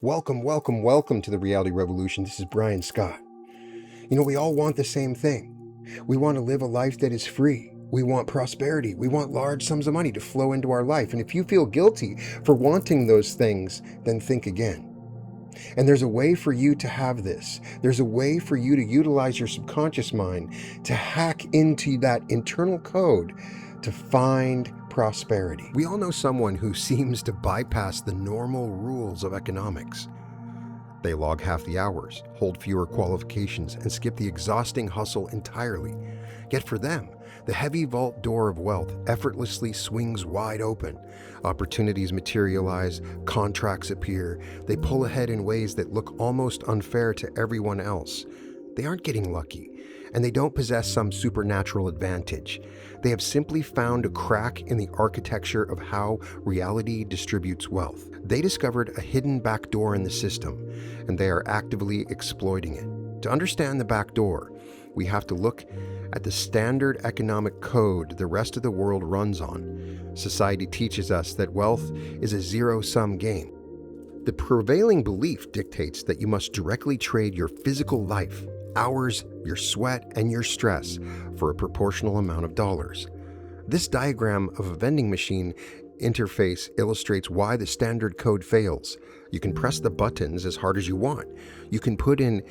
Welcome, welcome, welcome to the Reality Revolution. This is Brian Scott. We all want the same thing. We want to live a life that is free. We want prosperity. We want large sums of money to flow into our life. And if you feel guilty for wanting those things, then think again. And there's a way for you to have this. There's a way for you to utilize your subconscious mind to hack into that internal code to find prosperity. We all know someone who seems to bypass the normal rules of economics. They log half the hours, hold fewer qualifications, and skip the exhausting hustle entirely. Yet for them, the heavy vault door of wealth effortlessly swings wide open. Opportunities materialize, contracts appear, they pull ahead in ways that look almost unfair to everyone else. They aren't getting lucky, and they don't possess some supernatural advantage. They have simply found a crack in the architecture of how reality distributes wealth. They discovered a hidden back door in the system, and they are actively exploiting it. To understand the back door, we have to look at the standard economic code the rest of the world runs on. Society teaches us that wealth is a zero-sum game. The prevailing belief dictates that you must directly trade your physical life, hours, your sweat, and your stress for a proportional amount of dollars. This diagram of a vending machine interface illustrates why the standard code fails. You can press the buttons as hard as you want. You can put in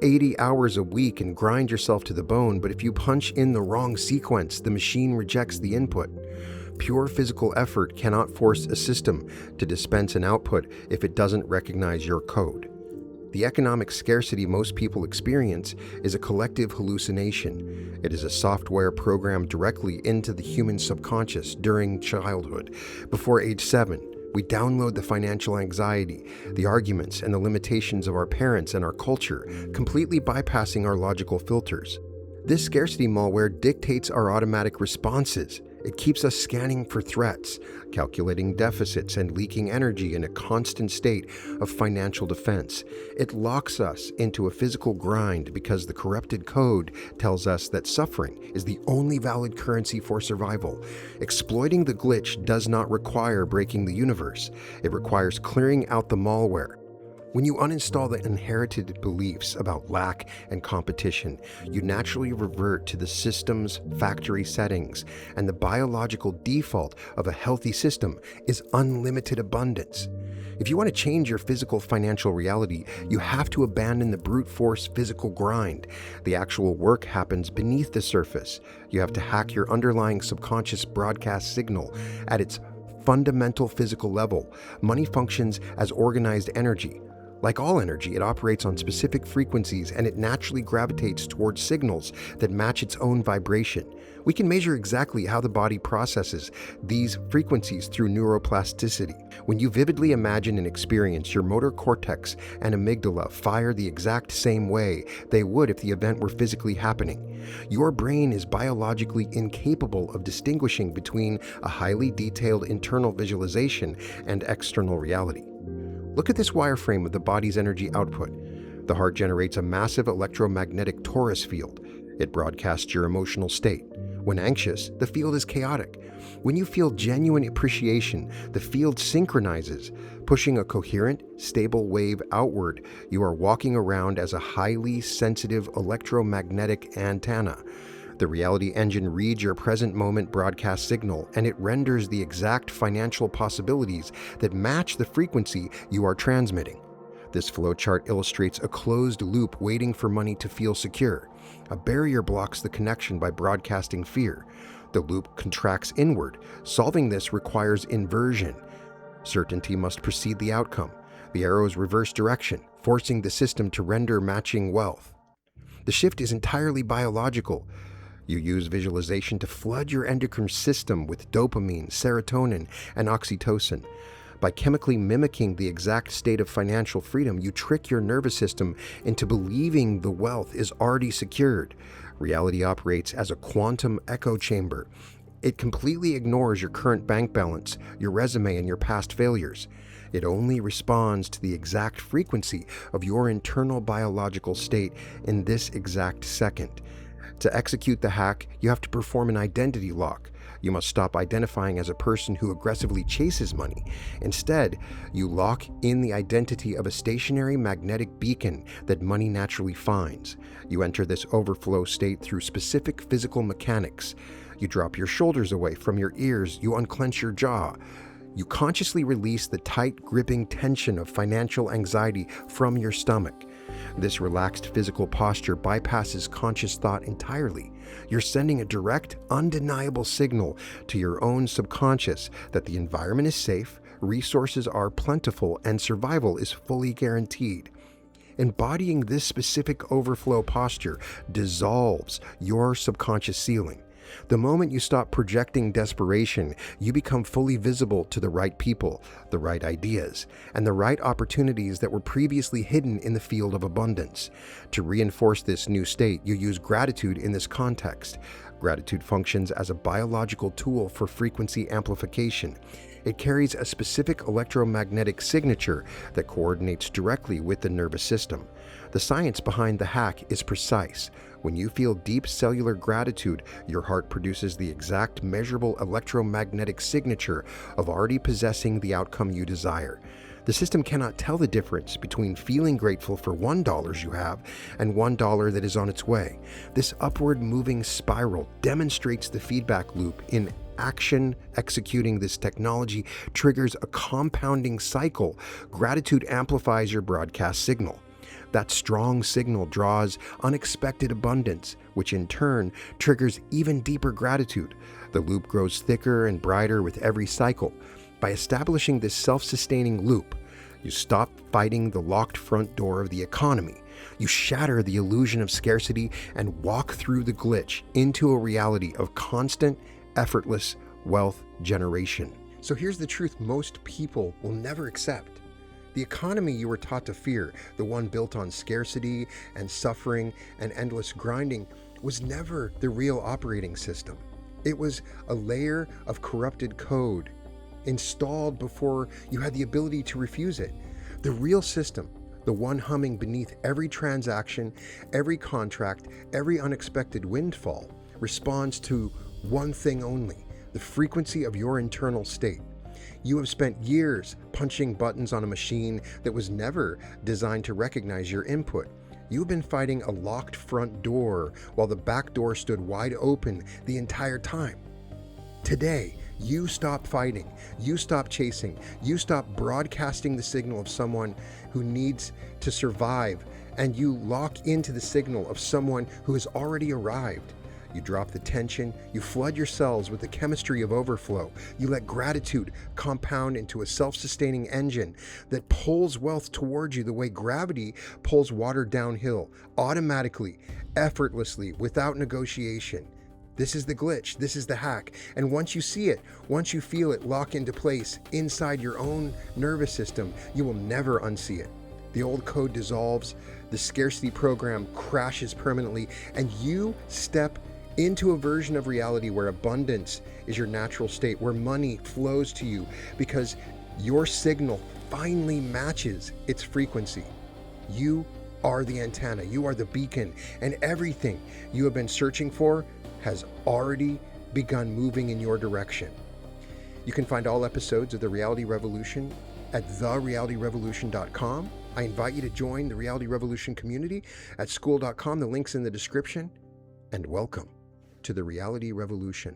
80 hours a week and grind yourself to the bone, but if you punch in the wrong sequence, the machine rejects the input. Pure physical effort cannot force a system to dispense an output if it doesn't recognize your code. The economic scarcity most people experience is a collective hallucination. It is a software programmed directly into the human subconscious during childhood. Before age 7, we download the financial anxiety, the arguments, and the limitations of our parents and our culture, completely bypassing our logical filters. This scarcity malware dictates our automatic responses. It keeps us scanning for threats, calculating deficits, and leaking energy in a constant state of financial defense. It locks us into a physical grind because the corrupted code tells us that suffering is the only valid currency for survival. Exploiting the glitch does not require breaking the universe. It requires clearing out the malware. When you uninstall the inherited beliefs about lack and competition, you naturally revert to the system's factory settings, and the biological default of a healthy system is unlimited abundance. If you want to change your physical financial reality, you have to abandon the brute force physical grind. The actual work happens beneath the surface. You have to hack your underlying subconscious broadcast signal at its fundamental physical level. Money functions as organized energy. Like all energy, it operates on specific frequencies, and it naturally gravitates towards signals that match its own vibration. We can measure exactly how the body processes these frequencies through neuroplasticity. When you vividly imagine an experience, your motor cortex and amygdala fire the exact same way they would if the event were physically happening. Your brain is biologically incapable of distinguishing between a highly detailed internal visualization and external reality. Look at this wireframe of the body's energy output. The heart generates a massive electromagnetic torus field. It broadcasts your emotional state. When anxious, the field is chaotic. When you feel genuine appreciation, the field synchronizes, pushing a coherent, stable wave outward. You are walking around as a highly sensitive electromagnetic antenna. The reality engine reads your present moment broadcast signal, and it renders the exact financial possibilities that match the frequency you are transmitting. This flowchart illustrates a closed loop waiting for money to feel secure. A barrier blocks the connection by broadcasting fear. The loop contracts inward. Solving this requires inversion. Certainty must precede the outcome. The arrow's reverse direction, forcing the system to render matching wealth. The shift is entirely biological. You use visualization to flood your endocrine system with dopamine, serotonin, and oxytocin. By chemically mimicking the exact state of financial freedom, you trick your nervous system into believing the wealth is already secured. Reality operates as a quantum echo chamber. It completely ignores your current bank balance, your resume, and your past failures. It only responds to the exact frequency of your internal biological state in this exact second. To execute the hack, you have to perform an identity lock. You must stop identifying as a person who aggressively chases money. Instead, you lock in the identity of a stationary magnetic beacon that money naturally finds. You enter this overflow state through specific physical mechanics. You drop your shoulders away from your ears, you unclench your jaw. You consciously release the tight, gripping tension of financial anxiety from your stomach. This relaxed physical posture bypasses conscious thought entirely. You're sending a direct, undeniable signal to your own subconscious that the environment is safe, resources are plentiful, and survival is fully guaranteed. Embodying this specific overflow posture dissolves your subconscious ceiling. The moment you stop projecting desperation, you become fully visible to the right people, the right ideas, and the right opportunities that were previously hidden in the field of abundance. To reinforce this new state, you use gratitude in this context. Gratitude functions as a biological tool for frequency amplification. It carries a specific electromagnetic signature that coordinates directly with the nervous system. The science behind the hack is precise. When you feel deep cellular gratitude, your heart produces the exact measurable electromagnetic signature of already possessing the outcome you desire. The system cannot tell the difference between feeling grateful for $1 you have and $1 that is on its way. This upward moving spiral demonstrates the feedback loop in action. Executing this technology triggers a compounding cycle. Gratitude amplifies your broadcast signal. That strong signal draws unexpected abundance, which in turn triggers even deeper gratitude. The loop grows thicker and brighter with every cycle. By establishing this self-sustaining loop, you stop fighting the locked front door of the economy. You shatter the illusion of scarcity and walk through the glitch into a reality of constant, effortless wealth generation. So here's the truth most people will never accept. The economy you were taught to fear, the one built on scarcity and suffering and endless grinding, was never the real operating system. It was a layer of corrupted code installed before you had the ability to refuse it. The real system, the one humming beneath every transaction, every contract, every unexpected windfall, responds to one thing only: the frequency of your internal state. You have spent years punching buttons on a machine that was never designed to recognize your input. You've been fighting a locked front door while the back door stood wide open the entire time. Today, you stop fighting, you stop chasing, you stop broadcasting the signal of someone who needs to survive, and you lock into the signal of someone who has already arrived. You drop the tension, you flood your cells with the chemistry of overflow. You let gratitude compound into a self-sustaining engine that pulls wealth towards you the way gravity pulls water downhill, automatically, effortlessly, without negotiation. This is the glitch, this is the hack, and once you see it, once you feel it lock into place inside your own nervous system, you will never unsee it. The old code dissolves, the scarcity program crashes permanently, and you step into a version of reality where abundance is your natural state, where money flows to you because your signal finally matches its frequency. You are the antenna, you are the beacon, and everything you have been searching for has already begun moving in your direction. You can find all episodes of The Reality Revolution at therealityrevolution.com. I invite you to join the Reality Revolution community at school.com. The link's in the description. And welcome to the Reality Revolution.